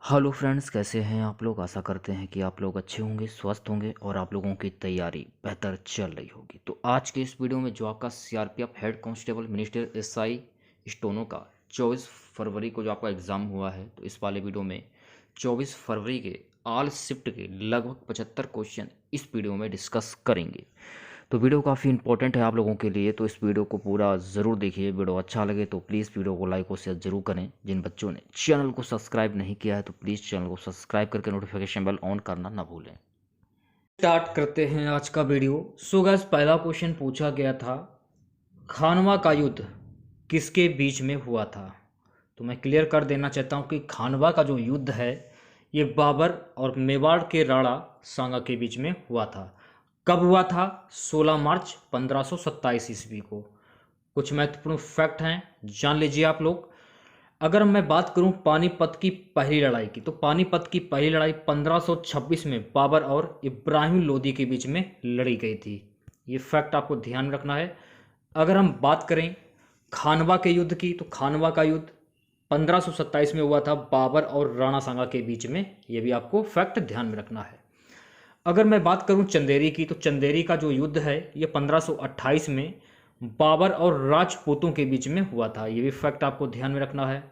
Hello friends, कैसे हैं आप लोग। आशा करते हैं कि आप लोग अच्छे होंगे, स्वस्थ होंगे और आप लोगों की तैयारी बेहतर चल रही होगी। तो आज के इस वीडियो में जो आपका CRPF head constable minister SI steno का 24 फरवरी को जो आपका एग्ज़ाम हुआ है, तो इस वाले वीडियो में 24 फरवरी के ऑल शिफ्ट के लगभग 75 क्वेश्चन इस वीडियो में डिस्कस करेंगे। तो वीडियो काफ़ी इंपॉर्टेंट है आप लोगों के लिए, तो इस वीडियो को पूरा ज़रूर देखिए। वीडियो अच्छा लगे तो प्लीज़ वीडियो को लाइक और शेयर जरूर करें। जिन बच्चों ने चैनल को सब्सक्राइब नहीं किया है तो प्लीज़ चैनल को सब्सक्राइब करके नोटिफिकेशन बेल ऑन करना ना भूलें। स्टार्ट करते हैं आज का वीडियो। सो गाइस, पहला क्वेश्चन पूछा गया था, खानवा का युद्ध किसके बीच में हुआ था। तो मैं क्लियर कर देना चाहता हूँ कि खानवा का जो युद्ध है ये बाबर और मेवाड़ के राणा सांगा के बीच में हुआ था। कब हुआ था? 16 मार्च 1527 ईस्वी को। कुछ महत्वपूर्ण फैक्ट हैं, जान लीजिए आप लोग। अगर मैं बात करूं पानीपत की पहली लड़ाई की, तो पानीपत की पहली लड़ाई 1526 में बाबर और इब्राहिम लोदी के बीच में लड़ी गई थी। ये फैक्ट आपको ध्यान में रखना है। अगर हम बात करें खानवा के युद्ध की, तो खानवा का युद्ध 1527 में हुआ था बाबर और राणा सांगा के बीच में। ये भी आपको फैक्ट ध्यान में रखना है। अगर मैं बात करूं चंदेरी की, तो चंदेरी का जो युद्ध है ये 1528 में बाबर और राजपूतों के बीच में हुआ था। ये भी फैक्ट आपको ध्यान में रखना है।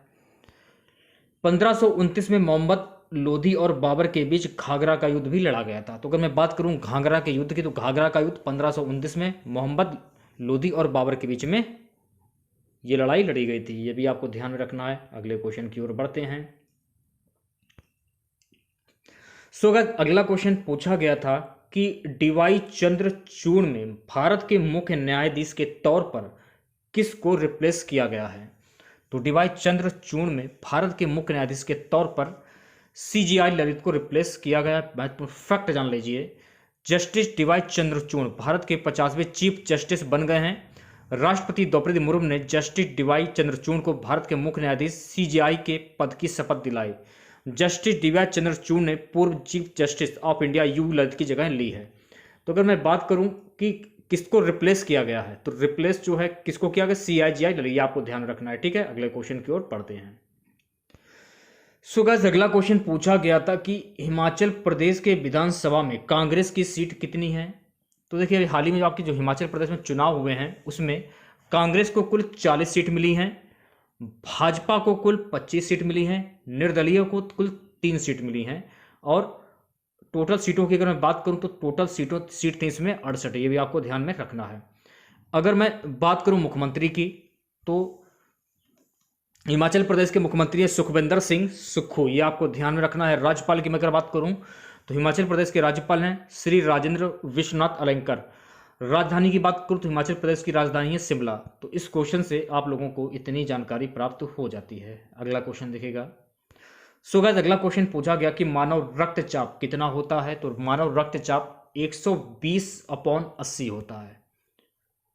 1529 में मोहम्मद लोधी और बाबर के बीच घाघरा का युद्ध भी लड़ा गया था। तो अगर मैं बात करूं घाघरा के युद्ध की, तो घाघरा का युद्ध 1529 में मोहम्मद लोधी और बाबर के बीच में ये लड़ाई लड़ी गई थी। ये भी आपको ध्यान में रखना है। अगले क्वेश्चन की ओर बढ़ते हैं। सो गाइस, अगला क्वेश्चन पूछा गया था कि डीवाई चंद्रचूड़ में भारत के मुख्य न्यायाधीश के तौर पर किसको रिप्लेस किया गया है। तो डीवाई चंद्रचूड़ में भारत के मुख्य न्यायाधीश के तौर पर सीजीआई ललित को रिप्लेस किया गया। महत्वपूर्ण फैक्ट जान लीजिए। जस्टिस डीवाई चंद्रचूड़ भारत के 50वें चीफ जस्टिस बन गए हैं। राष्ट्रपति द्रौपदी मुर्मू ने जस्टिस डीवाई चंद्रचूड़ को भारत के मुख्य न्यायाधीश सीजीआई के पद की शपथ दिलाई। जस्टिस डीवाई चंद्रचूड़ ने पूर्व chief justice of India you Lalit की जगह ली है। तो अगर मैं बात करूं कि किसको रिप्लेस किया गया है, तो रिप्लेस जो है किसको किया गया? सीआईजीआई ललित। ये आपको ध्यान रखना है, ठीक है। अगले क्वेश्चन की ओर पढ़ते हैं। सो गाइस, अगला क्वेश्चन पूछा गया था कि हिमाचल प्रदेश के विधानसभा में कांग्रेस की सीट कितनी है। तो देखिए, हाल ही में आपकी जो हिमाचल प्रदेश में चुनाव हुए हैं उसमें कांग्रेस को कुल 40 सीट मिली हैं, भाजपा को कुल 25 सीट मिली हैं, निर्दलीय को कुल 3 सीट मिली हैं, और टोटल सीटों की अगर मैं बात करूं तो टोटल सीट थी इसमें 68 है। ये भी आपको ध्यान में रखना है। अगर मैं बात करूं मुख्यमंत्री की, तो हिमाचल प्रदेश के मुख्यमंत्री है सुखविंदर सिंह सुक्खू। ये आपको ध्यान में रखना है। राज्यपाल की मैं अगर बात करूं तो हिमाचल प्रदेश के राज्यपाल हैं श्री राजेंद्र विश्वनाथ अलंकर। राजधानी की बात करूं तो हिमाचल प्रदेश की राजधानी है शिमला। तो इस क्वेश्चन से आप लोगों को इतनी जानकारी प्राप्त हो जाती है। अगला क्वेश्चन देखिएगा। सो गाइस, अगला क्वेश्चन पूछा गया कि मानव रक्तचाप कितना होता है। तो मानव रक्तचाप 120/80 होता है।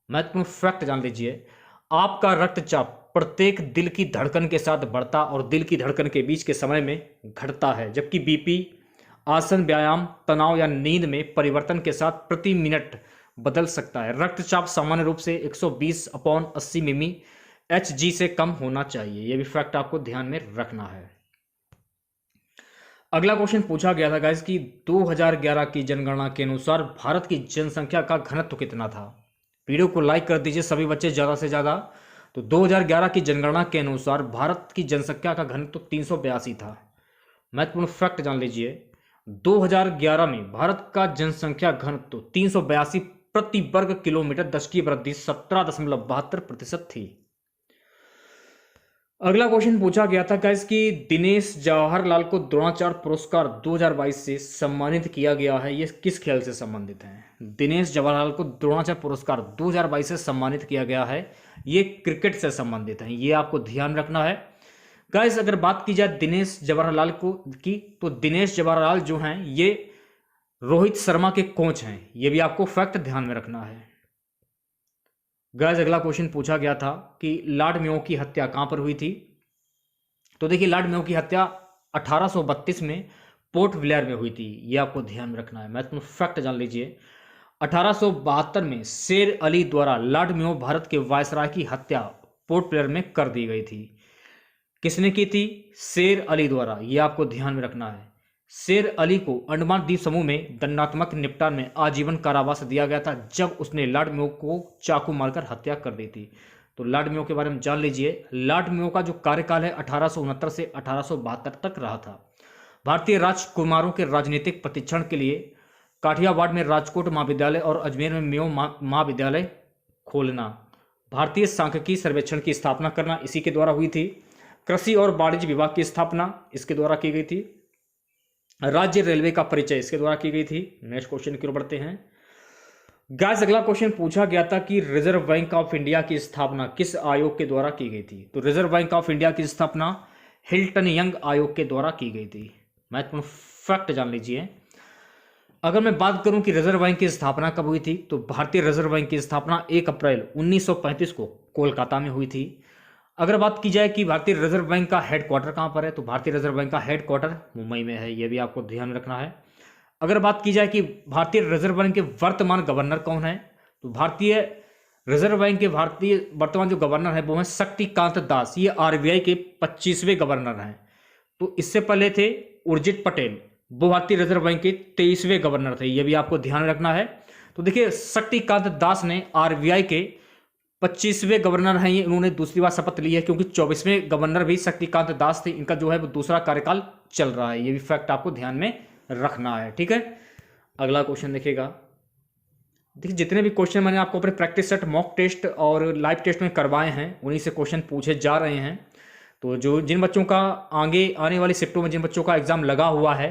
महत्वपूर्ण फैक्ट जान लीजिए। आपका रक्तचाप प्रत्येक दिल की धड़कन के साथ बढ़ता और दिल की धड़कन के बीच के समय में घटता है, जबकि बीपी आसन, व्यायाम, तनाव या नींद में परिवर्तन के साथ प्रति मिनट बदल सकता है। रक्तचाप सामान्य रूप से 120/80 मिमी एचजी से कम होना चाहिए। यह भी फैक्ट आपको ध्यान में रखना है। अगला क्वेश्चन पूछा गया था गाइस कि 2011 की जनगणना के अनुसार भारत की जनसंख्या का घनत्व कितना था। वीडियो को लाइक कर दीजिए सभी बच्चे ज़्यादा से ज़्यादा। तो 2011 की जनगणना के अनुसार भारत की जनसंख्या का घनत्व 382 था। महत्वपूर्ण फैक्ट जान लीजिए। 2011 में भारत का जनसंख्या घनत्व 382 प्रति वर्ग किलोमीटर, दश की वृद्धि 17.72% थी। अगला क्वेश्चन पूछा गया था गाइस कि दिनेश जवाहरलाल को द्रोणाचार्य पुरस्कार 2022 से सम्मानित किया गया है। ये किस खेल से संबंधित है? दिनेश जवाहरलाल को द्रोणाचार्य पुरस्कार 2022 से सम्मानित किया गया है। ये क्रिकेट से संबंधित है। ये आपको ध्यान रखना है गाइस। अगर बात की जाए दिनेश जवाहरलाल की, तो दिनेश जवाहरलाल जो हैं ये रोहित शर्मा के कोच हैं। ये भी आपको फैक्ट ध्यान में रखना है। गाइस, अगला क्वेश्चन पूछा गया था कि लॉर्ड मेयो की हत्या कहां पर हुई थी। तो देखिए, लॉर्ड मेयो की हत्या 1832 में पोर्ट ब्लेयर में हुई थी। ये आपको ध्यान में रखना है। महत्वपूर्ण फैक्ट जान लीजिए। 1872 में शेर अली द्वारा लॉर्ड मेयो भारत के वायसराय की हत्या पोर्ट ब्लेयर में कर दी गई थी। किसने की थी? शेर अली द्वारा। ये आपको ध्यान में रखना है। शेर अली को अंडमान द्वीप समूह में दंडात्मक निपटान में आजीवन कारावास दिया गया था जब उसने लॉर्ड मेयो को चाकू मारकर हत्या कर दी थी। तो लॉर्ड मेयो के बारे में जान लीजिए। लॉर्ड मेयो का जो कार्यकाल है 1869 से 1872 तक रहा था। भारतीय राजकुमारों के राजनीतिक प्रतिक्षण के लिए काठियावाड़ में राजकोट महाविद्यालय और अजमेर में मेयो महाविद्यालय खोलना। भारतीय सांख्यिकी सर्वेक्षण की स्थापना करना इसी के द्वारा हुई थी। कृषि और वाणिज्य विभाग की स्थापना इसके द्वारा की गई थी। राज्य रेलवे का परिचय इसके द्वारा की गई थी। नेक्स्ट क्वेश्चन की ओर बढ़ते हैं। गाइस अगला क्वेश्चन पूछा गया था कि रिजर्व बैंक ऑफ इंडिया की स्थापना किस आयोग के द्वारा की गई थी? तो रिजर्व बैंक ऑफ इंडिया की स्थापना हिल्टन यंग आयोग के द्वारा की गई थी। महत्वपूर्ण फैक्ट जान लीजिए। अगर मैं बात करूं कि रिजर्व बैंक की स्थापना कब हुई थी, तो भारतीय रिजर्व बैंक की स्थापना 1 अप्रैल 1935 को कोलकाता में हुई थी। अगर बात की जाए कि भारतीय रिजर्व बैंक का हेडक्वार्टर कहां पर है, तो भारतीय रिजर्व बैंक का हेडक्वार्टर मुंबई में है। यह भी आपको ध्यान में रखना है। अगर बात की जाए कि भारतीय रिजर्व बैंक के वर्तमान गवर्नर कौन है, तो भारतीय रिजर्व बैंक के वर्तमान जो गवर्नर है वो है शक्तिकांत दास। ये आरबीआई के 25वें गवर्नर हैं। तो इससे पहले थे उर्जित पटेल, वो भारतीय रिजर्व बैंक के 23वें गवर्नर थे। ये भी आपको ध्यान रखना है। तो देखिए शक्तिकांत दास ने आरबीआई के 25वें गवर्नर हैं। ये इन्होंने दूसरी बार शपथ ली है क्योंकि 24वें गवर्नर भी शक्तिकांत दास थे। इनका जो है वो दूसरा कार्यकाल चल रहा है। ये भी फैक्ट आपको ध्यान में रखना है। ठीक है, अगला क्वेश्चन देखिएगा। देखिए जितने भी क्वेश्चन मैंने आपको अपने प्रैक्टिस सेट, मॉक टेस्ट और लाइव टेस्ट में करवाए हैं उन्हीं से क्वेश्चन पूछे जा रहे हैं। तो जिन बच्चों का आगे आने वाली शिफ्टों में जिन बच्चों का एग्जाम लगा हुआ है,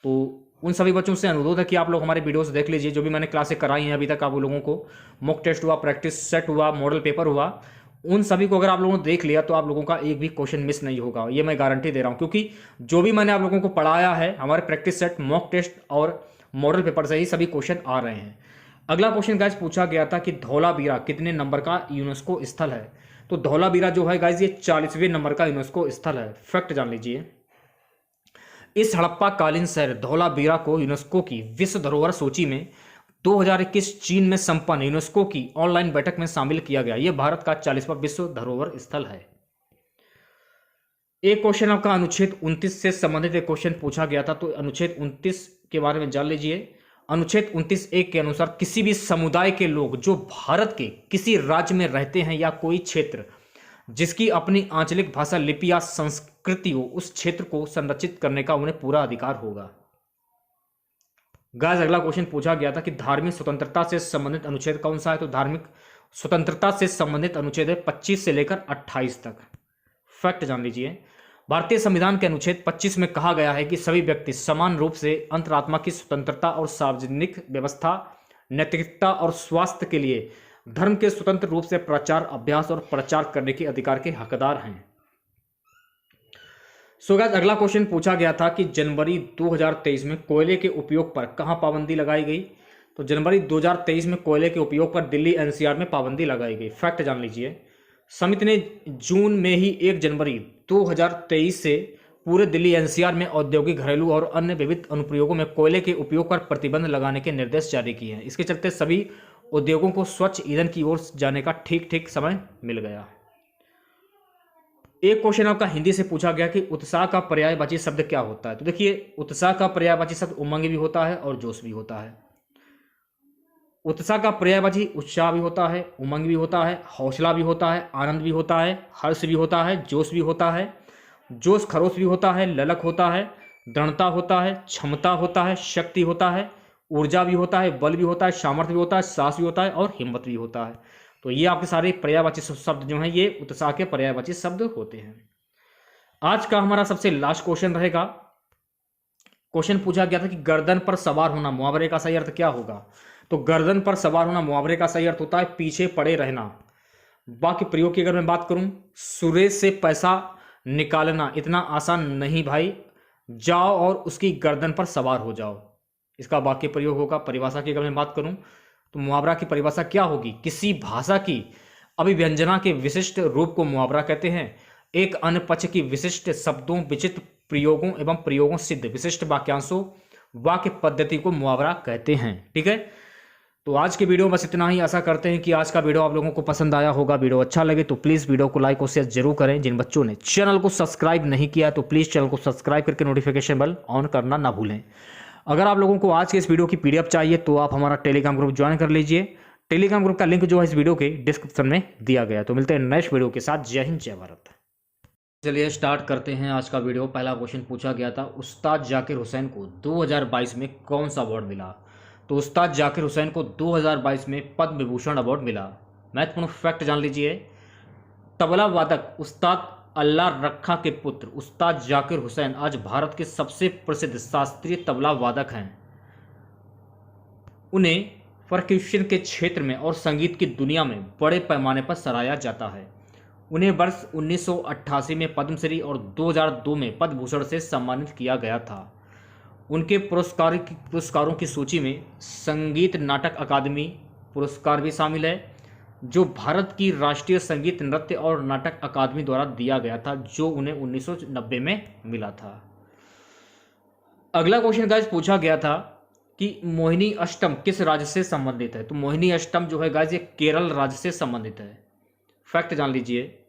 तो उन सभी बच्चों से अनुरोध है कि आप लोग हमारे वीडियोस देख लीजिए। जो भी मैंने क्लासें कराई हैं अभी तक आप लोगों को, मॉक टेस्ट हुआ, प्रैक्टिस सेट हुआ, मॉडल पेपर हुआ, उन सभी को अगर आप लोगों ने देख लिया तो आप लोगों का एक भी क्वेश्चन मिस नहीं होगा। ये मैं गारंटी दे रहा हूं क्योंकि जो भी मैंने आप लोगों को पढ़ाया है हमारे प्रैक्टिस सेट, मॉक टेस्ट और मॉडल पेपर से ही सभी क्वेश्चन आ रहे हैं। अगला क्वेश्चन गाइज पूछा गया था कि धौलावीरा कितने नंबर का यूनेस्को स्थल है? तो धौलावीरा जो है गाइज ये 40वें नंबर का यूनेस्को स्थल है। फैक्ट जान लीजिए। इस हड़प्पा कालीन शहर धौलावीरा को यूनेस्को की विश्व धरोहर सूची में 2021 चीन में संपन्न यूनेस्को की ऑनलाइन बैठक में शामिल किया गया। यह भारत का 40वां विश्व धरोहर स्थल है। एक क्वेश्चन आपका अनुच्छेद 29 से संबंधित एक क्वेश्चन पूछा गया था, तो अनुच्छेद 29 के बारे में जान लीजिए। अनुच्छेद 29(1) के अनुसार किसी भी समुदाय के लोग जो भारत के किसी राज्य में रहते हैं या कोई क्षेत्र जिसकी अपनी आंचलिक भाषा, लिपि या संस्कृति हो, उस क्षेत्र को संरक्षित करने का उन्हें पूरा अधिकार होगा। गाइस अगला क्वेश्चन पूछा गया था कि धार्मिक स्वतंत्रता से संबंधित अनुच्छेद कौन सा है? तो धार्मिक स्वतंत्रता से संबंधित अनुच्छेद है 25 से लेकर 28 तक। फैक्ट जान लीजिए। भारतीय संविधान के अनुच्छेद 25 में कहा गया है कि सभी व्यक्ति समान रूप से अंतरात्मा की स्वतंत्रता और सार्वजनिक व्यवस्था, नैतिकता और स्वास्थ्य के लिए धर्म के स्वतंत्र रूप से प्रचार, अभ्यास और प्रचार करने के अधिकार के हकदार हैं। सो गाइस अगला क्वेश्चन पूछा गया था कि जनवरी 2023 में कोयले के उपयोग पर कहां पाबंदी लगाई गई? तो जनवरी 2023 में कोयले के उपयोग पर दिल्ली एनसीआर में पाबंदी लगाई गई। फैक्ट जान लीजिए। समिति ने जून में ही 1 जनवरी 2023 से पूरे दिल्ली एनसीआर में औद्योगिक, घरेलू और अन्य विविध अनुप्रयोगों में कोयले के उपयोग पर प्रतिबंध लगाने के निर्देश जारी किए हैं। इसके चलते सभी उद्योगों को स्वच्छ ईंधन की ओर जाने का ठीक समय मिल गया। एक क्वेश्चन आपका हिंदी से पूछा गया कि उत्साह का पर्यायवाची शब्द क्या होता है? तो देखिए उत्साह का पर्यायवाची शब्द उमंग भी होता है और जोश भी होता है। उत्साह का पर्यायवाची उत्साह भी होता है, उमंग भी होता है, हौसला भी होता है, आनंद भी होता है, हर्ष भी होता है, जोश भी होता है, जोश खरोश भी होता है, ललक होता है, दृढ़ता होता है, क्षमता होता है, शक्ति होता है, ऊर्जा भी होता है, बल भी होता है, सामर्थ्य भी होता है, साहस भी होता है और हिम्मत भी होता है। तो ये आपके सारे पर्यायवाची शब्द जो हैं ये उत्साह के पर्यायवाची शब्द होते हैं। आज का हमारा सबसे लास्ट क्वेश्चन रहेगा। क्वेश्चन पूछा गया था कि गर्दन पर सवार होना मुहावरे का सही अर्थ क्या होगा? तो गर्दन पर सवार होना मुहावरे का सही अर्थ होता है पीछे पड़े रहना। वाक्य प्रयोग की अगर मैं बात करूं, सुरेश से पैसा निकालना इतना आसान नहीं भाई, जाओ और उसकी गर्दन पर सवार हो जाओ, इसका वाक्य प्रयोग होगा। परिभाषा की अगर मैं बात करूं तो मुहावरा की परिभाषा क्या होगी? किसी भाषा की अभिव्यंजना के विशिष्ट रूप को मुहावरा कहते हैं। एक अन्य पक्ष की विशिष्ट शब्दों, विचित्र प्रयोगों एवं प्रयोगों सिद्ध विशिष्ट वाक्यांशों, वाक्य पद्धति को मुहावरा कहते हैं। ठीक है, तो आज के वीडियो में बस इतना ही। आशा करते हैं कि आज का वीडियो आप लोगों को पसंद आया होगा। वीडियो अच्छा लगे तो प्लीज़ वीडियो को लाइक और शेयर जरूर करें। जिन बच्चों ने चैनल को सब्सक्राइब नहीं किया तो प्लीज़ चैनल को सब्सक्राइब करके नोटिफिकेशन बेल ऑन करना ना भूलें। अगर आप लोगों को आज के इस वीडियो की PDF चाहिए तो आप हमारा टेलीग्राम ग्रुप ज्वाइन कर लीजिए। टेलीग्राम ग्रुप का लिंक जो है इस वीडियो के डिस्क्रिप्शन में दिया गया है। तो मिलते हैं नेक्स्ट वीडियो के साथ। जय हिंद, जय भारत। चलिए स्टार्ट करते हैं आज का वीडियो। पहला क्वेश्चन पूछा गया था, उस्ताद जाकिर हुसैन को 2022 में कौन सा अवार्ड मिला? तो उस्ताद जाकिर हुसैन को 2022 में पद्म विभूषण अवार्ड मिला। महत्वपूर्ण फैक्ट जान लीजिए, तबला वादक उस्ताद अल्लाह रखा के पुत्र उस्ताद जाकिर हुसैन आज भारत के सबसे प्रसिद्ध शास्त्रीय तबला वादक हैं। उन्हें परक्यूशन के क्षेत्र में और संगीत की दुनिया में बड़े पैमाने पर सराहा जाता है। उन्हें वर्ष 1988 में पद्मश्री और 2002 में पद्म भूषण से सम्मानित किया गया था। उनके पुरस्कारों की सूची में संगीत नाटक अकादमी पुरस्कार भी शामिल है, जो भारत की राष्ट्रीय संगीत नृत्य और नाटक अकादमी द्वारा दिया गया था, जो उन्हें 1990 में मिला था। अगला क्वेश्चन गाइस पूछा गया था कि मोहिनी अष्टम किस राज्य से संबंधित है? तो मोहिनी अष्टम जो है गाइस ये केरल राज्य से संबंधित है। फैक्ट जान लीजिए,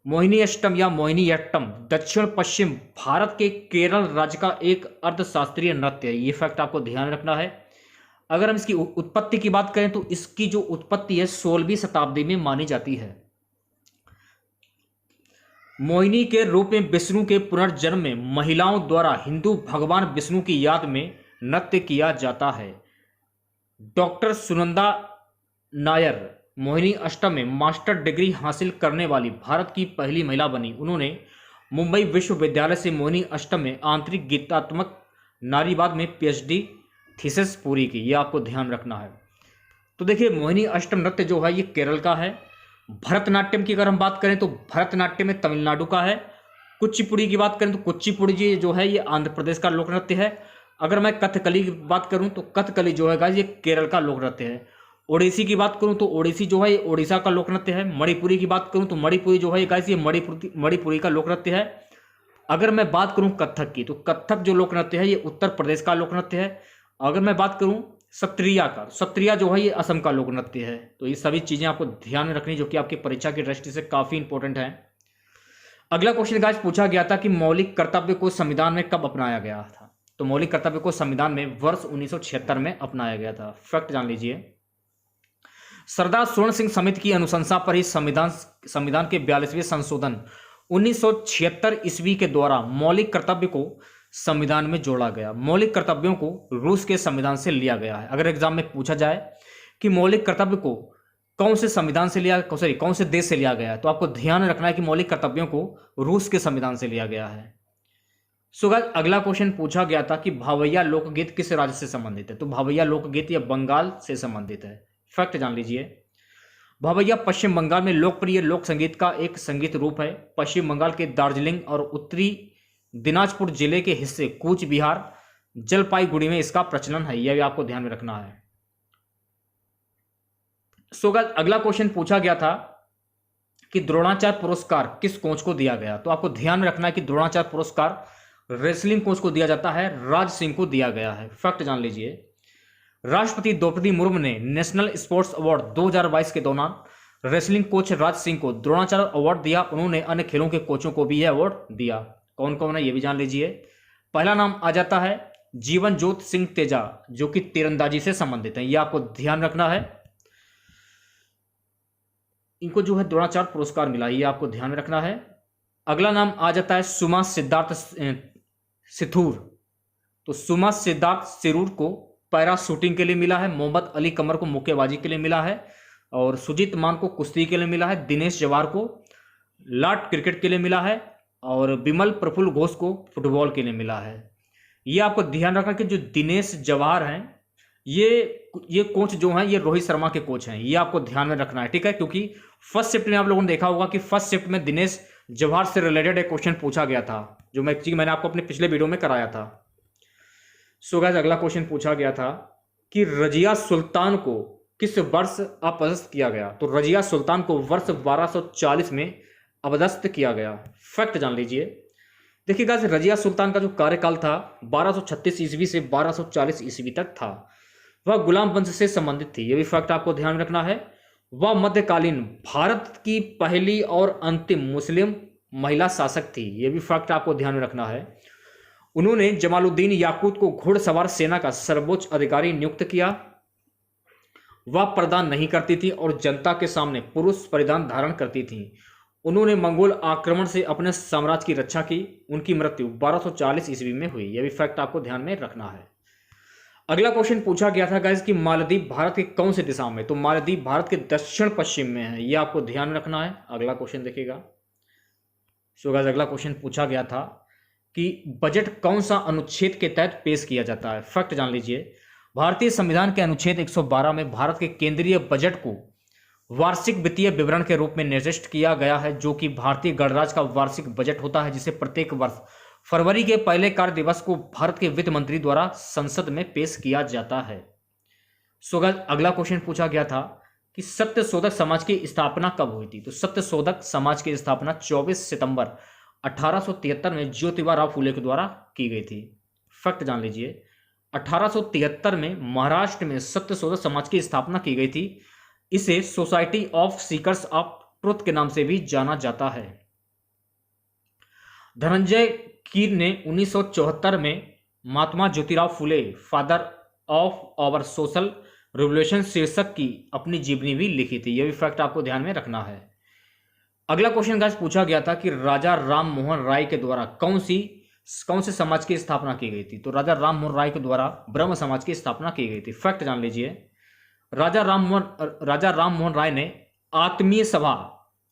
मोहिनी अष्टम या मोहिनी अट्टम दक्षिण पश्चिम भारत के केरल राज्य का एक अर्धशास्त्रीय नृत्य है। ये फैक्ट आपको ध्यान रखना है। अगर हम इसकी उत्पत्ति की बात करें तो इसकी जो उत्पत्ति है 16वीं शताब्दी में मानी जाती है। मोहिनी के रूप में विष्णु के पुनर्जन्म में महिलाओं द्वारा हिंदू भगवान विष्णु की याद में नृत्य किया जाता है। डॉक्टर सुनंदा नायर मोहिनी अष्टम में मास्टर डिग्री हासिल करने वाली भारत की पहली महिला बनी। उन्होंने मुंबई विश्वविद्यालय से मोहिनी अष्टम में आंतरिक गीतात्मक नारीवाद में PhD थीसिस पूरी की। यह आपको ध्यान रखना है। तो देखिए, मोहिनी अष्टम नृत्य जो है ये केरल का है। भरतनाट्यम की अगर हम बात करें तो भरतनाट्यम में तमिलनाडु का है। कुचिपुड़ी की बात करें तो कुचिपुड़ी जी जो है ये आंध्र प्रदेश का लोक नृत्य है। अगर मैं कथकली की बात करूं तो कथकली जो है गाइस ये केरल का लोक नृत्य है। ओडिसी की बात करूं तो ओडिसी जो है ये ओडिशा का लोक नृत्य है। मणिपुरी की बात करूं तो मणिपुरी जो है गाइस ये मणिपुरी का लोक नृत्य है। अगर मैं बात करूं कथक की तो कथक जो लोक नृत्य है ये उत्तर प्रदेश का लोक नृत्य है। अगर मैं बात करूं सत्रिया का, सत्रिया जो है ये असम का लोक नृत्य है। तो ये सभी चीजें आपको ध्यान में रखनी जो कि आपकी परीक्षा की दृष्टि से काफी इंपॉर्टेंट है। अगला क्वेश्चन गाइस पूछा गया था कि मौलिक कर्तव्य को संविधान में कब अपनाया गया था? तो मौलिक कर्तव्य को संविधान में वर्ष 1976 में अपनाया गया था। फैक्ट जान लीजिए, सरदार स्वर्ण सिंह समिति की अनुशंसा पर ही संविधान के 42वें संशोधन 1976 ईस्वी के द्वारा मौलिक कर्तव्य को संविधान में जोड़ा गया। मौलिक कर्तव्यों को रूस के संविधान से लिया गया है। अगर एग्जाम में पूछा जाए कि मौलिक कर्तव्य को कौन से संविधान से लिया, कौन से देश से लिया गया है, तो आपको ध्यान रखना है कि मौलिक कर्तव्यों को रूस के संविधान से लिया गया है। सो गाइस, अगला क्वेश्चन पूछा गया था कि भावैया लोकगीत किस राज्य से संबंधित है? तो भावैया लोकगीत यह बंगाल से संबंधित है। फैक्ट जान लीजिए, भावैया पश्चिम बंगाल में लोकप्रिय लोक संगीत का एक संगीत रूप है। पश्चिम बंगाल के दार्जिलिंग और उत्तरी दिनाजपुर जिले के हिस्से कूच बिहार, जलपाईगुड़ी में इसका प्रचलन है। यह भी आपको ध्यान में रखना है। सो गाइस, अगला क्वेश्चन पूछा गया था कि द्रोणाचार्य पुरस्कार किस कोच को दिया गया? तो आपको ध्यान रखना है कि द्रोणाचार्य पुरस्कार रेसलिंग कोच को दिया जाता है, राज सिंह को दिया गया है। फैक्ट जान लीजिए, राष्ट्रपति द्रौपदी मुर्मू ने नेशनल स्पोर्ट्स अवार्ड 2022 के दौरान रेसलिंग कोच राज सिंह को द्रोणाचार्य अवार्ड दिया। उन्होंने अन्य खेलों के कोचों को भी यह अवार्ड दिया। कौन कौन है ये भी जान लीजिए। पहला नाम आ जाता है जीवन जोत सिंह तेजा, जो कि तीरंदाजी से संबंधित है। यह आपको ध्यान रखना है। इनको जो है द्रोणाचार्य पुरस्कार मिला, ये आपको ध्यान में रखना है। अगला नाम आ जाता है सुमा सिद्धार्थ सिथूर। तो सुमा सिद्धार्थ सिरूर को पैरा शूटिंग के लिए मिला है। मोहम्मद अली कमर को मुक्केबाजी के लिए मिला है और सुजीत मान को कुश्ती के लिए मिला है। दिनेश जवाहर को लाट क्रिकेट के लिए मिला है और विमल प्रफुल्ल घोष को फुटबॉल के लिए मिला है। ये आपको ध्यान रखना कि जो दिनेश जवाहर हैं ये कोच जो हैं ये रोहित शर्मा के कोच हैं। ये आपको ध्यान में रखना है, ठीक है, क्योंकि फर्स्ट शिफ्ट में आप लोगों ने देखा होगा कि फर्स्ट शिफ्ट में दिनेश जवाहर से रिलेटेड एक क्वेश्चन पूछा गया था, जो मैंने आपको अपने पिछले वीडियो में कराया था। सो गाइस, अगला क्वेश्चन पूछा गया था कि रजिया सुल्तान को किस वर्ष अपदस्थ किया गया? तो रजिया सुल्तान को वर्ष 1240 में अपदस्थ किया गया। फैक्ट जान लीजिए। देखिए गाइस, रजिया सुल्तान का जो कार्यकाल था 1236 ईस्वी से 1240 ईस्वी तक था। वह गुलाम वंश से संबंधित थी, यह भी फैक्ट आपको ध्यान में रखना है। वह मध्यकालीन भारत की पहली और अंतिम मुस्लिम महिला शासक थी, यह भी फैक्ट आपको ध्यान में रखना है। उन्होंने जमालुद्दीन याकूत को घुड़सवार सेना का सर्वोच्च अधिकारी नियुक्त किया। वह प्रदान नहीं करती थी और जनता के सामने पुरुष परिधान धारण करती थी। उन्होंने मंगोल आक्रमण से अपने साम्राज्य की रक्षा की। उनकी मृत्यु 1240 ईस्वी में हुई, यह भी फैक्ट आपको ध्यान में रखना है। अगला क्वेश्चन पूछा गया था गाइस कि मालदीव भारत के कौन से दिशा में, तो मालदीव भारत के दक्षिण पश्चिम में है, यह आपको ध्यान में रखना है। अगला क्वेश्चन देखिएगा। सो गाइस अगला क्वेश्चन पूछा गया था कि बजट कौन सा अनुच्छेद के तहत पेश किया जाता है। फैक्ट जान लीजिए। भारतीय संविधान के अनुच्छेद 112 में भारत के केंद्रीय बजट को वार्षिक वित्तीय विवरण के रूप में निर्दिष्ट किया गया है, जो कि भारतीय गणराज्य का वार्षिक बजट होता है, जिसे प्रत्येक वर्ष फरवरी के पहले कार्य दिवस को भारत के वित्त मंत्री द्वारा संसद में पेश किया जाता है। सो अगला क्वेश्चन पूछा गया था कि सत्यशोधक समाज की स्थापना कब हुई थी। तो सत्यशोधक समाज की स्थापना 24 सितंबर 1873 में ज्योतिबा राव फुले के द्वारा की गई थी। फैक्ट जान लीजिए। 1873 में महाराष्ट्र में सत्यशोधक समाज की स्थापना की गई थी। इसे society of seekers of truth के नाम से भी जाना जाता है। धनंजय कीर ने 1974 में Mahatma Jyotirao Phule father of our social revolution शीर्षक की अपनी जीवनी भी लिखी थी, यह भी फैक्ट आपको ध्यान में रखना है। अगला क्वेश्चन गाइस पूछा गया था कि राजा राम मोहन राय के द्वारा कौन से समाज की स्थापना की गई थी। तो राजा राम मोहन राय के द्वारा ब्रह्म समाज की स्थापना की गई थी। फैक्ट जान लीजिए। राजा राम मोहन राय ने आत्मीय सभा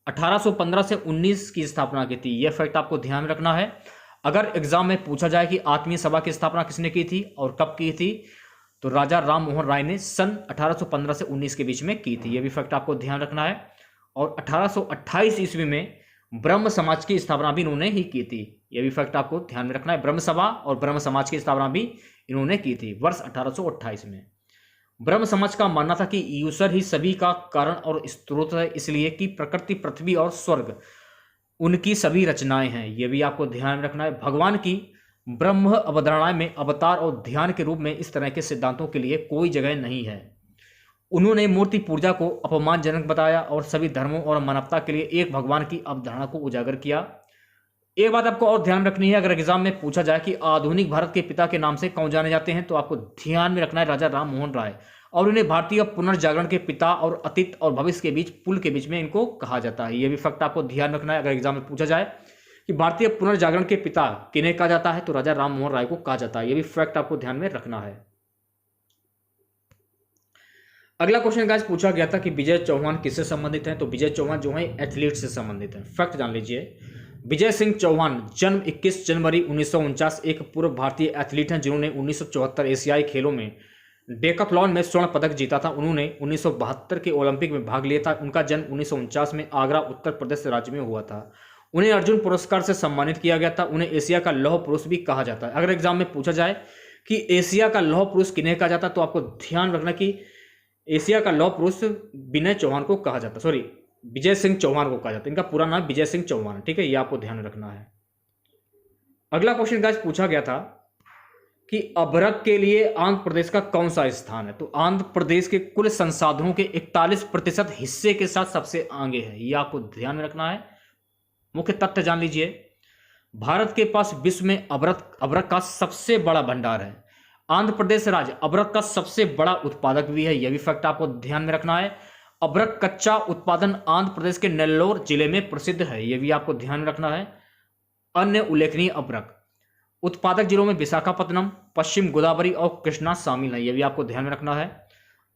1815 से 19 की स्थापना की थी, यह फैक्ट आपको ध्यान में रखना है। अगर एग्जाम में पूछा जाए कि आत्मीय सभा की स्थापना किसने की थी और कब की थी, तो राजा राम मोहन राय ने सन 1815 से 19 के बीच में की थी, यह भी फैक्ट आपको ध्यान रखना है। और 1828 ईस्वी में ब्रह्म समाज की स्थापना भी इन्होंने ही की थी, यह भी फैक्ट आपको ध्यान में रखना है। ब्रह्म सभा और ब्रह्म समाज की स्थापना भी इन्होंने की थी वर्ष 1828 में। ब्रह्म समाज का मानना था कि ईश्वर ही सभी का कारण और स्रोत है, इसलिए कि प्रकृति, पृथ्वी और स्वर्ग उनकी सभी रचनाएं हैं, यह भी आपको ध्यान में रखना है। भगवान की ब्रह्म अवधारणा में अवतार और ध्यान के रूप में इस तरह के सिद्धांतों के लिए कोई जगह नहीं है। उन्होंने मूर्ति पूजा को अपमानजनक बताया और सभी धर्मों और मानवता के लिए एक भगवान की अवधारणा को उजागर किया। एक बात आपको और ध्यान रखनी है, अगर एग्जाम में पूछा जाए कि आधुनिक भारत के पिता के नाम से कौन जाने जाते हैं, तो आपको ध्यान में रखना है राजा राम मोहन राय, और उन्हें भारतीय पुनर्जागरण के पिता और अतीत और भविष्य के बीच पुल के बीच में इनको कहा जाता है। यह भी फैक्ट आपको ध्यान रखना है। अगर एग्जाम में पूछा जाए कि भारतीय पुनर्जागरण के पिता किन्हें कहा जाता है, तो राजा राम मोहन राय को कहा जाता है, यह भी फैक्ट आपको ध्यान में रखना है। अगला क्वेश्चन गाइस पूछा गया था कि विजय चौहान किससे संबंधित हैं। तो विजय चौहान जो है एथलीट से संबंधित हैं। फैक्ट जान लीजिए। विजय सिंह चौहान जन्म 21 जनवरी 1949 एक पूर्व भारतीय एथलीट हैं, जिन्होंने 1974 एशियाई खेलों में डेकाथलॉन में स्वर्ण पदक जीता था। उन्होंने 1972 के ओलंपिक में भाग लिया था। उनका जन्म 1949 में आगरा उत्तर प्रदेश राज्य में हुआ था। उन्हें अर्जुन पुरस्कार से सम्मानित किया गया था। उन्हें एशिया का लौह पुरुष भी कहा जाता है। अगर एग्जाम में पूछा जाए कि एशिया का लौह पुरुष किन्हें कहा जाता है, तो आपको ध्यान रखना कि एशिया का लौह पुरुष विनय चौहान को कहा जाता, सॉरी विजय सिंह चौहान को कहा जाता है। इनका पूरा नाम विजय सिंह चौहान, ठीक है, ये आपको ध्यान रखना है। अगला क्वेश्चन गाइस पूछा गया था कि अभ्रक के लिए आंध्र प्रदेश का कौन सा स्थान है। तो आंध्र प्रदेश के कुल संसाधनों के 41% हिस्से के साथ सबसे आगे है, ये आपको ध्यान में रखना है। मुख्य तथ्य जान लीजिए। भारत के पास विश्व में अभ्रक का सबसे बड़ा भंडार है। आंध्र प्रदेश राज्य अभ्रक का सबसे बड़ा उत्पादक भी है, यह भी फैक्ट आपको ध्यान में रखना है। अभ्रक कच्चा उत्पादन आंध्र प्रदेश के नेल्लोर जिले में प्रसिद्ध है, यह भी आपको ध्यान में रखना है। अन्य उल्लेखनीय अभ्रक उत्पादक जिलों में विशाखापत्तनम, पश्चिम गोदावरी और कृष्णा शामिल है, यह भी आपको ध्यान में रखना है।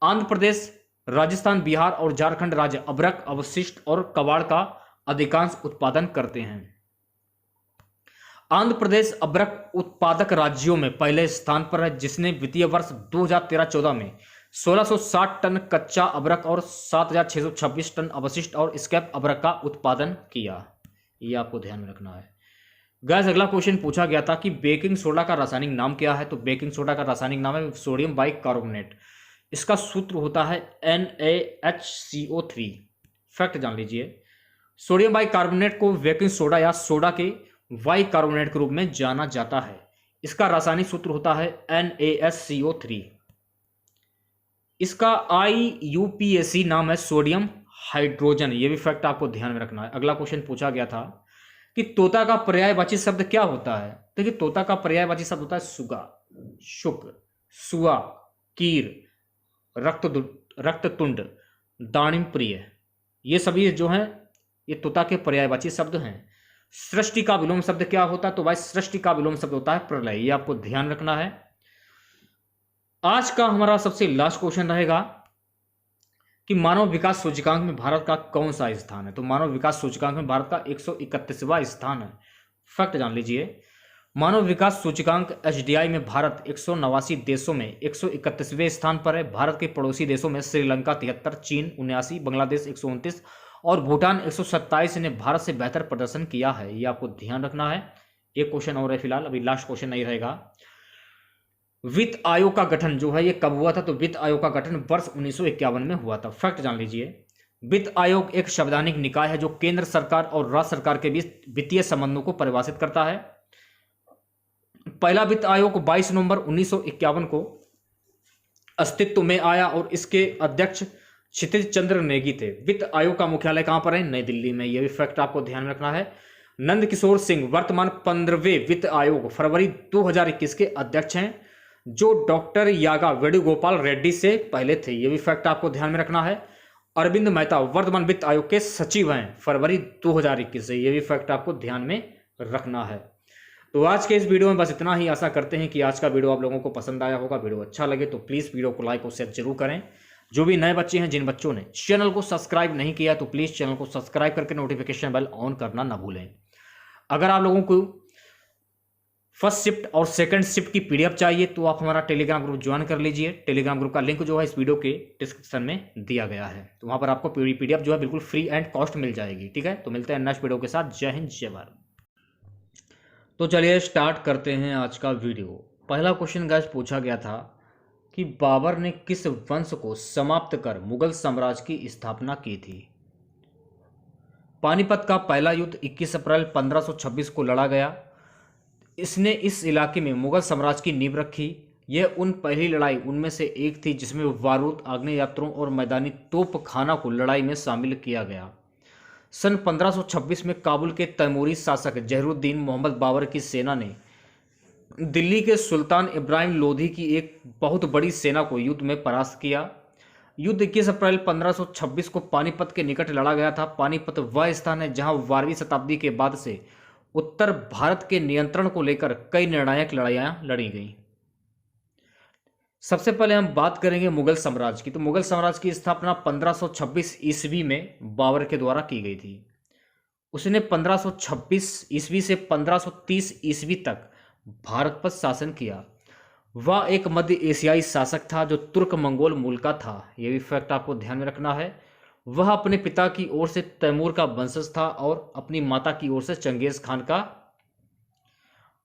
आंध्र प्रदेश, राजस्थान, बिहार और झारखंड राज्य अभ्रक, अवशिष्ट और कबाड़ का अधिकांश उत्पादन करते हैं। आंध्र प्रदेश अभ्रक उत्पादक राज्यों में पहले स्थान पर है, जिसने वित्तीय वर्ष 2013-14 में 1660 टन कच्चा अभ्रक और 7626 टन अवशिष्ट और स्क्रैप अभ्रक का उत्पादन किया, यह आपको ध्यान में रखना है। गाइस अगला क्वेश्चन पूछा गया था कि बेकिंग सोडा का रासायनिक नाम क्या है। तो बेकिंग सोडा का रासायनिक नाम है सोडियम बाइकार्बोनेट। इसका सूत्र होता है NaHCO3। फैक्ट जान लीजिए। सोडियम बाइकार्बोनेट को बेकिंग सोडा या सोडा के बाइकार्बोनेट के रूप में जाना जाता है। इसका रासायनिक सूत्र होता है NaSCO3। इसका IUPAC नाम है, सोडियम हाइड्रोजन। ये भी फैक्ट आपको ध्यान में रखना है। अगला क्वेश्चन पूछा गया था कि तोता का पर्यायवाची शब्द क्या होता है। देखिए, तोता का पर्यायवाची शब्द होता है सुगा, शुक्र, सुआ, कीर, रक्ततुंड, दाणिम प्रिय। ये सभी जो हैं ये तोता के पर्यायवाची शब्द हैं। सृष्टि का विलोम शब्द क्या होता है, तो भाई सृष्टि का विलोम शब्द होता है प्रलय। ये आपको ध्यान रखना है। आज का हमारा सबसे लास्ट क्वेश्चन रहेगा कि मानव विकास सूचकांक में भारत का कौन सा स्थान है। तो मानव विकास सूचकांक में भारत का 131वां स्थान है। फैक्ट जान लीजिए, मानव विकास सूचकांक HDI में भारत 189 देशों में 131वें स्थान पर है। भारत के पड़ोसी देशों में श्रीलंका 73, चीन 79, बांग्लादेश 129 और भूटान 127 ने भारत से बेहतर प्रदर्शन किया है। ये आपको ध्यान रखना है। एक क्वेश्चन और है फिलहाल, अभी लास्ट क्वेश्चन नहीं रहेगा। वित्त आयोग का गठन जो है ये कब हुआ था, तो वित्त आयोग का गठन वर्ष 1951 में हुआ था। फैक्ट जान लीजिए, वित्त आयोग एक संवैधानिक निकाय है जो केंद्र सरकार और राज्य सरकार के बीच वित्तीय संबंधों को परिभाषित करता है। पहला वित्त आयोग 22 नवंबर 1951 को अस्तित्व में आया और इसके अध्यक्ष क्षितिज चंद्र नेगी थे। वित्त आयोग का मुख्यालय कहां पर है, नई दिल्ली में। यह भी फैक्ट आपको ध्यान रखना है। नंद किशोर सिंह वर्तमान 15वें वित्त आयोग फरवरी 2021 के अध्यक्ष हैं, जो डॉक्टर यागा वेणुगोपाल रेड्डी से पहले थे। यह भी फैक्ट आपको ध्यान में रखना है। अरविंद मेहता वर्तमान वित्त आयोग के सचिव हैं फरवरी 2021 से। यह भी फैक्ट आपको ध्यान में रखना है। तो आज के इस वीडियो में बस इतना ही। आशा करते हैं कि आज का वीडियो आप लोगों को पसंद आया होगा। वीडियो अच्छा लगे तो प्लीज़ वीडियो को लाइक और शेयर जरूर करें। जो भी नए बच्चे हैं, जिन बच्चों ने चैनल को सब्सक्राइब नहीं किया तो प्लीज़ चैनल को सब्सक्राइब करके नोटिफिकेशन बेल ऑन करना ना भूलें। अगर आप लोगों को फर्स्ट शिफ्ट और सेकंड शिफ्ट की PDF चाहिए तो आप हमारा टेलीग्राम ग्रुप ज्वाइन कर लीजिए। टेलीग्राम ग्रुप का लिंक जो है इस वीडियो के डिस्क्रिप्शन में दिया गया है। तो वहाँ पर आपको PDF जो है बिल्कुल फ्री एंड कॉस्ट मिल जाएगी। ठीक है, तो मिलते हैं नेक्स्ट वीडियो के साथ। जय हिंद, जय भारत। तो चलिए स्टार्ट करते हैं आज का वीडियो। पहला क्वेश्चन गाइस पूछा गया था कि बाबर ने किस वंश को समाप्त कर मुगल साम्राज्य की स्थापना की थी। पानीपत का पहला युद्ध 21 अप्रैल 1526 को लड़ा गया। इसने इस इलाके में मुगल साम्राज्य की नींव रखी। यह उन पहली लड़ाई उनमें से एक थी जिसमें बारूद, आग्नेयास्त्रों और मैदानी तोपखाना को लड़ाई में शामिल किया गया। सन 1526 में काबुल के तैमूरी शासक जहरुद्दीन मोहम्मद बाबर की सेना ने दिल्ली के सुल्तान इब्राहिम लोधी की एक बहुत बड़ी सेना को युद्ध में परास्त किया। युद्ध 21 अप्रैल 1526 को पानीपत के निकट लड़ा गया था। पानीपत वह स्थान है जहां 12वीं शताब्दी के बाद से उत्तर भारत के नियंत्रण को लेकर कई निर्णायक लड़ाइयां लड़ी गईं। सबसे पहले हम बात करेंगे मुगल साम्राज्य की। तो मुगल साम्राज्य की स्थापना 1526 ईस्वी में बाबर के द्वारा की गई थी। उसने 1526 ईस्वी से 1530 ईस्वी तक भारत पर शासन किया। वह एक मध्य एशियाई शासक था जो तुर्क मंगोल मूल का था। यह भी फैक्ट आपको ध्यान में रखना है। वह अपने पिता की ओर से तैमूर का वंशज था और अपनी माता की ओर से चंगेज खान का।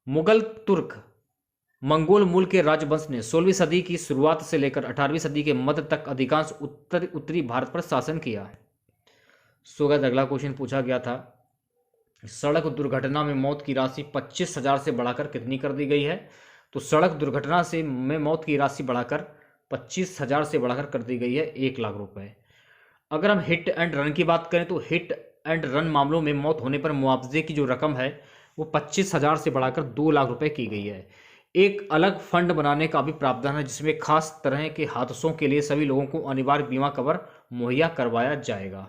मुगल तुर्क मंगोल मूल के राजवंश ने 16वीं सदी की शुरुआत से लेकर 18वीं सदी के मध्य तक अधिकांश उत्तरी भारत पर शासन किया। सो गाइस, अगला क्वेश्चन पूछा गया था, सड़क दुर्घटना में मौत की राशि 25,000 से बढ़ाकर कितनी कर दी गई है। तो सड़क दुर्घटना से में मौत की राशि बढ़ाकर 25,000 से बढ़ाकर कर दी गई है 1 लाख रुपए। अगर हम हिट एंड रन की बात करें तो हिट एंड रन मामलों में मौत होने पर मुआवजे की जो रकम है वो 25,000 से बढ़ाकर 2 लाख रुपए की गई है। एक अलग फंड बनाने का भी प्रावधान है जिसमें खास तरह के हादसों के लिए सभी लोगों को अनिवार्य बीमा कवर मुहैया करवाया जाएगा।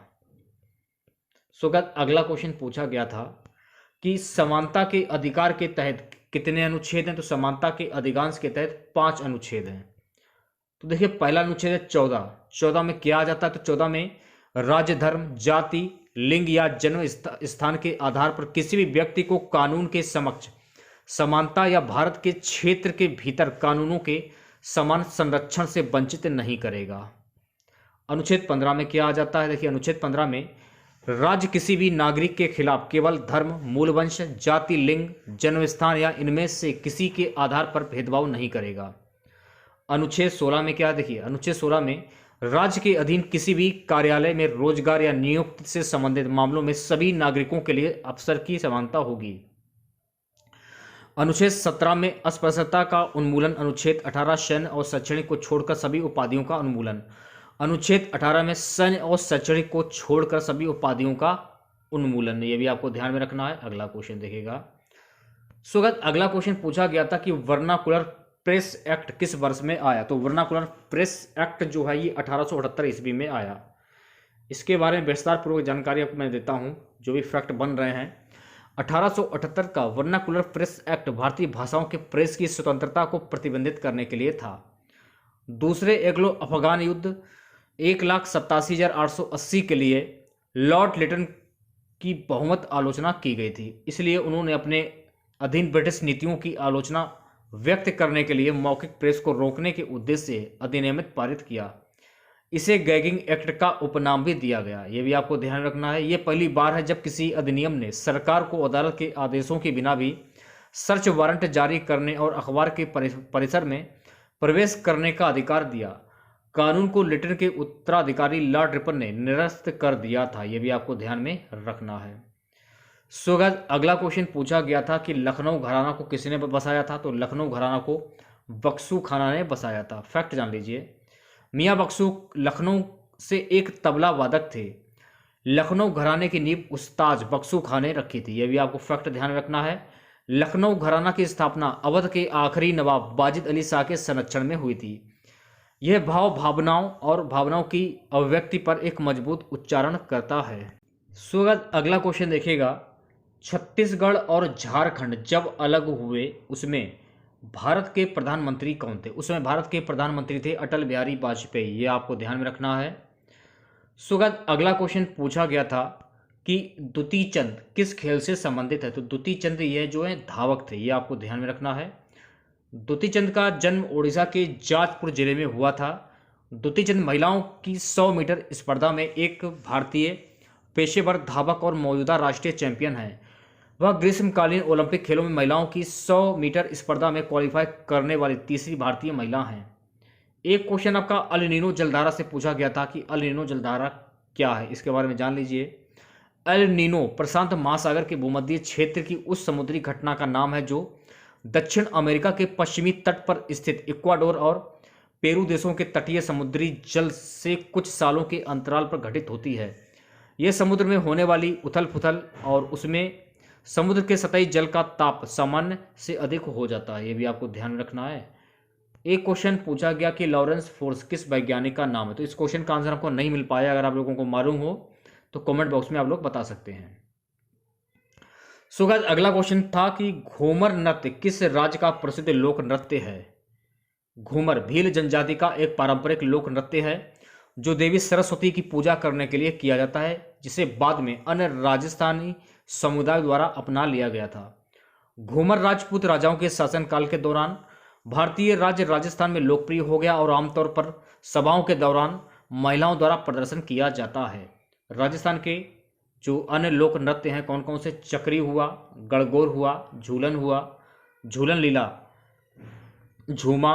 सो गाइस, अगला क्वेश्चन पूछा गया था कि समानता के अधिकार के तहत कितने अनुच्छेद हैं। तो समानता के अधिकांश के तहत 5 अनुच्छेद हैं। तो देखिए, पहला अनुच्छेद है 14 में क्या आ जाता है। तो 14 में राज्य, धर्म, जाति, लिंग या जन्म स्थान के आधार पर किसी भी व्यक्ति को कानून के समक्ष समानता या भारत के क्षेत्र के भीतर कानूनों के समान संरक्षण से वंचित नहीं करेगा। अनुच्छेद 15 में क्या आ जाता है। देखिए, अनुच्छेद 15 में राज्य किसी भी नागरिक के खिलाफ केवल धर्म, मूल वंश, जाति, लिंग, जन्म स्थान या इनमें से किसी के आधार पर भेदभाव नहीं करेगा। अनुच्छेद 16 में क्या, देखिए अनुच्छेद 16 में राज्य के अधीन किसी भी कार्यालय में रोजगार या नियुक्ति से संबंधित मामलों में सभी नागरिकों के लिए अवसर की समानता होगी। अनुच्छेद 17 में अस्पृश्यता का उन्मूलन। अनुच्छेद 18 सैन्य और शैक्षणिक को छोड़कर सभी उपाधियों का उन्मूलन। अनुच्छेद 18 में सैन्य और शैक्षणिक को छोड़कर सभी उपाधियों का उन्मूलन। ये भी आपको ध्यान में रखना है। अगला क्वेश्चन देखिएगा। अगला क्वेश्चन पूछा गया था कि वर्नाकुलर प्रेस एक्ट किस वर्ष में आया। तो वर्नाकुलर प्रेस एक्ट जो है ये 1878 ईस्वी में आया। इसके बारे में विस्तार पूर्वक जानकारी आपको मैं देता हूं, जो भी फैक्ट बन रहे हैं। 1878 का वर्नाकुलर प्रेस एक्ट भारतीय भाषाओं के प्रेस की स्वतंत्रता को प्रतिबंधित करने के लिए था। दूसरे एंग्लो अफगान युद्ध 1,87,880 के लिए लॉर्ड लिटन की बहुमत आलोचना की गई थी, इसलिए उन्होंने अपने अधीन ब्रिटिश नीतियों की आलोचना व्यक्त करने के लिए मौखिक प्रेस को रोकने के उद्देश्य से अधिनियम पारित किया। इसे गैगिंग एक्ट का उपनाम भी दिया गया। यह भी आपको ध्यान रखना है। यह पहली बार है जब किसी अधिनियम ने सरकार को अदालत के आदेशों के बिना भी सर्च वारंट जारी करने और अखबार के परिसर में प्रवेश करने का अधिकार दिया। कानून को लिटन के उत्तराधिकारी लॉर्ड रिपन ने निरस्त कर दिया था। यह भी आपको ध्यान में रखना है। अगला क्वेश्चन पूछा गया था कि लखनऊ घराना को किसने बसाया था। तो लखनऊ घराना को बख्शू खाना ने बसाया था। फैक्ट जान लीजिए। मियाँ बख्शू लखनऊ से एक तबला वादक थे। लखनऊ घराने की नींव उस्ताद बख्शू खान ने रखी थी। यह भी आपको फैक्ट ध्यान रखना है। लखनऊ घराना की स्थापना अवध के आखिरी नवाब वाजिद अली शाह के संरक्षण में हुई थी। यह भावनाओं की अभिव्यक्ति पर एक मजबूत उच्चारण करता है। अगला क्वेश्चन देखिएगा। छत्तीसगढ़ और झारखंड जब अलग हुए उसमें भारत के प्रधानमंत्री कौन थे। उसमें भारत के प्रधानमंत्री थे अटल बिहारी वाजपेयी। ये आपको ध्यान में रखना है। अगला क्वेश्चन पूछा गया था कि दुती चंद किस खेल से संबंधित है। तो दुती चंद ये जो है धावक थे। ये आपको ध्यान में रखना है। दुती चंद का जन्म ओडिशा के जाजपुर जिले में हुआ था। दुती चंद महिलाओं की 100 मीटर स्पर्धा में एक भारतीय पेशेवर धावक और मौजूदा राष्ट्रीय चैंपियन है। वह ग्रीष्मकालीन ओलंपिक खेलों में महिलाओं की 100 मीटर स्पर्धा में क्वालिफाई करने वाली तीसरी भारतीय महिला हैं। एक क्वेश्चन आपका अल नीनो जलधारा से पूछा गया था कि अल नीनो जलधारा क्या है, इसके बारे में जान लीजिए। अल नीनो प्रशांत महासागर के भूमध्य क्षेत्र की उस समुद्री घटना का नाम है जो दक्षिण अमेरिका के पश्चिमी तट पर स्थित इक्वाडोर और पेरू देशों के तटीय समुद्री जल से कुछ सालों के अंतराल पर घटित होती है। यह समुद्र में होने वाली उथल पुथल और उसमें समुद्र के सतही जल का ताप सामान्य से अधिक हो जाता है। यह भी आपको ध्यान रखना है। एक क्वेश्चन पूछा गया कि लॉरेंस फोर्स किस वैज्ञानिक का नाम है। तो इस क्वेश्चन का आंसर आपको नहीं मिल पाया। अगर आप लोगों को मालूम हो तो कमेंट बॉक्स में आप लोग बता सकते हैं। गाइस अगला क्वेश्चन था कि घूमर नृत्य किस राज्य का प्रसिद्ध लोक नृत्य है। घूमर भील जनजाति का एक पारंपरिक लोक नृत्य है जो देवी सरस्वती की पूजा करने के लिए किया जाता है, जिसे बाद में अन्य राजस्थानी समुदाय द्वारा अपना लिया गया था। घूमर राजपूत राजाओं के शासनकाल के दौरान भारतीय राज्य राजस्थान में लोकप्रिय हो गया और आमतौर पर सभाओं के दौरान महिलाओं द्वारा प्रदर्शन किया जाता है। राजस्थान के जो अन्य लोक नृत्य हैं कौन कौन से, चक्री हुआ, गणगौर हुआ, झूलन लीला, झूमा,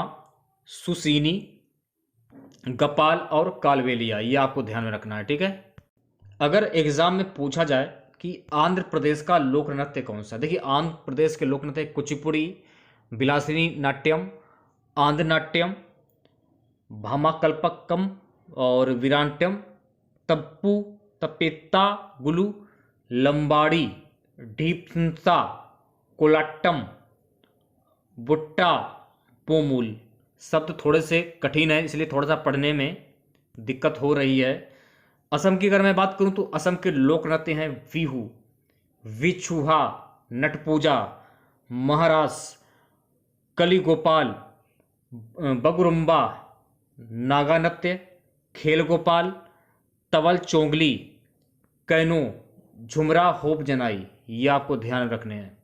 सुसीनी, गपाल और कालवेलिया। ये आपको ध्यान में रखना है। ठीक है। अगर एग्जाम में पूछा जाए कि आंध्र प्रदेश का लोक नृत्य कौन सा, देखिए आंध्र प्रदेश के लोक नृत्य कुचिपुड़ी, बिलासिनी नाट्यम, आंध्र नाट्यम, भामाकल्पकम और वीरांट्यम, तप्पू, तपेत्ता गुलू, लंबाड़ी, ढीपसा, कोलाट्टम, बुट्टा, पोमूल। शब्द थोड़े से कठिन है इसलिए थोड़ा सा पढ़ने में दिक्कत हो रही है। असम की अगर मैं बात करूं तो असम के लोक नृत्य हैं बिहू, विछुहा, नटपूजा, महारास, कलिगोपाल, बगुरुम्बा, नागा नृत्य, खेल गोपाल, तवल चोंगली, कैनो, झुमरा, होप जनाई। ये आपको ध्यान रखने हैं।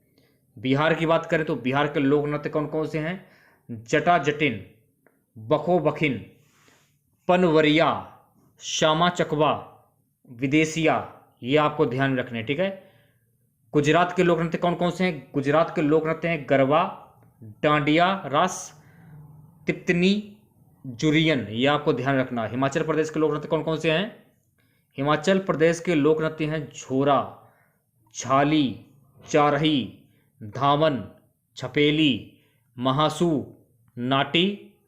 बिहार की बात करें तो बिहार के लोक नृत्य कौन कौन से हैं, जटा जटिन, बखो बखिन, पनवरिया, श्यामा चकवा, विदेशिया। ये आपको ध्यान रखने हैं। ठीक है। गुजरात के लोक नृत्य कौन कौन से हैं, गुजरात के लोक नृत्य हैं गरबा, डांडिया रास, तिप्तनी, जुरियन। ये आपको ध्यान रखना है। हिमाचल प्रदेश के लोक नृत्य कौन कौन से हैं, हिमाचल प्रदेश के लोक नृत्य हैं झोरा, झाली, चारही, धामन, छपेली, महासू, नाटी,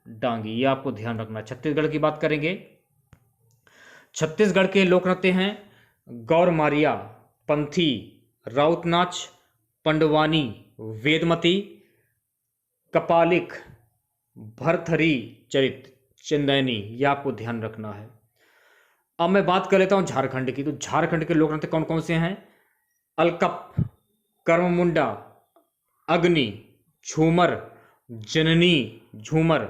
डांगी। ये आपको ध्यान रखना। छत्तीसगढ़ की बात करेंगे। छत्तीसगढ़ के लोक नृत्य हैं गौरमारिया, पंथी, राउत नाच, पंडवानी, वेदमती, कपालिक, भरथरी चरित, चंदैनी। ये आपको ध्यान रखना है। अब मैं बात कर लेता हूं झारखंड की। तो झारखंड के लोक नृत्य कौन कौन से हैं? अलकप, कर्ममुंडा, अग्नि, झूमर, जननी झूमर,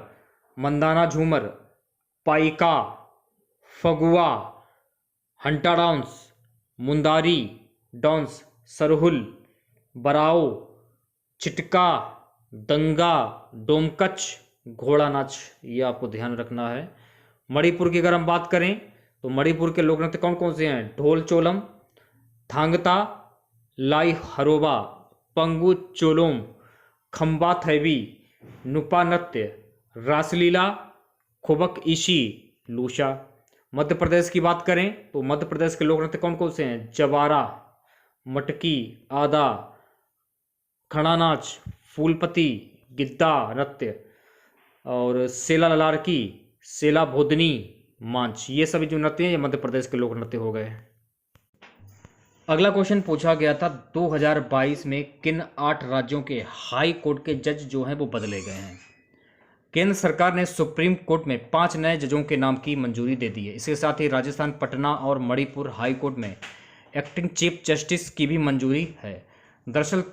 मंदाना झूमर, पाइका, फगुआ, हंटा डांस, मुंदारी डांस, सरहुल, बराओ, चिटका, दंगा, डोमकच, घोड़ा नाच। ये आपको ध्यान रखना है। मणिपुर की अगर हम बात करें तो मणिपुर के लोक नृत्य कौन कौन से हैं? ढोल चोलम, थांगता, लाई हरोबा, पंगु चोलोम, खम्बा थैवी, नुपा नृत्य, रासलीला, खुबक ईशी, लूशा। मध्य प्रदेश की बात करें तो मध्य प्रदेश के लोक नृत्य कौन कौन से हैं? जवारा, मटकी, आदा, खड़ा नाच, फूलपति, गिद्दा नृत्य, और सेला ललारकी, सेला भोदनी, मांच। ये सभी जो नृत्य हैं ये मध्य प्रदेश के लोक नृत्य हो गए। अगला क्वेश्चन पूछा गया था 2022 में किन 8 राज्यों के हाई कोर्ट के जज जो हैं वो बदले गए हैं? केंद्र सरकार ने सुप्रीम कोर्ट में 5 नए जजों के नाम की मंजूरी दे दी है। इसके साथ ही राजस्थान, पटना और मणिपुर हाई कोर्ट में एक्टिंग चीफ जस्टिस की भी मंजूरी है। दरअसल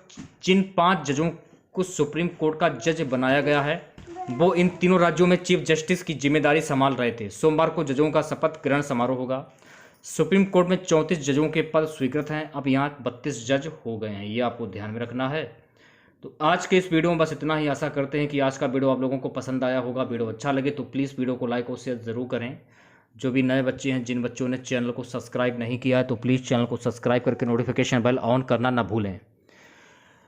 जिन 5 जजों को सुप्रीम कोर्ट का जज बनाया गया है वो इन तीनों राज्यों में चीफ जस्टिस की जिम्मेदारी संभाल रहे थे। सोमवार को जजों का शपथ ग्रहण समारोह होगा। सुप्रीम कोर्ट में 34 जजों के पद स्वीकृत हैं। अब यहाँ 32 जज हो गए हैं। ये आपको ध्यान में रखना है। तो आज के इस वीडियो में बस इतना ही। आशा करते हैं कि आज का वीडियो आप लोगों को पसंद आया होगा। वीडियो अच्छा लगे तो प्लीज़ वीडियो को लाइक और शेयर ज़रूर करें। जो भी नए बच्चे हैं, जिन बच्चों ने चैनल को सब्सक्राइब नहीं किया है तो प्लीज़ चैनल को सब्सक्राइब करके नोटिफिकेशन बेल ऑन करना ना भूलें।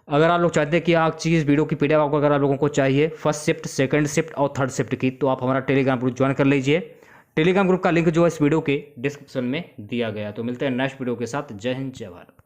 अगर आप लोग चाहते हैं कि आज की इस वीडियो की पीडीएफ आपको अगर आप लोगों को चाहिए फर्स्ट शिफ्ट, सेकंड शिफ्ट और थर्ड शिफ्ट की, तो आप हमारा टेलीग्राम ग्रुप ज्वाइन कर लीजिए। टेलीग्राम ग्रुप का लिंक जो है इस वीडियो के डिस्क्रिप्शन में दिया गया। तो मिलते हैं नेक्स्ट वीडियो के साथ। जय हिंद, जय भारत।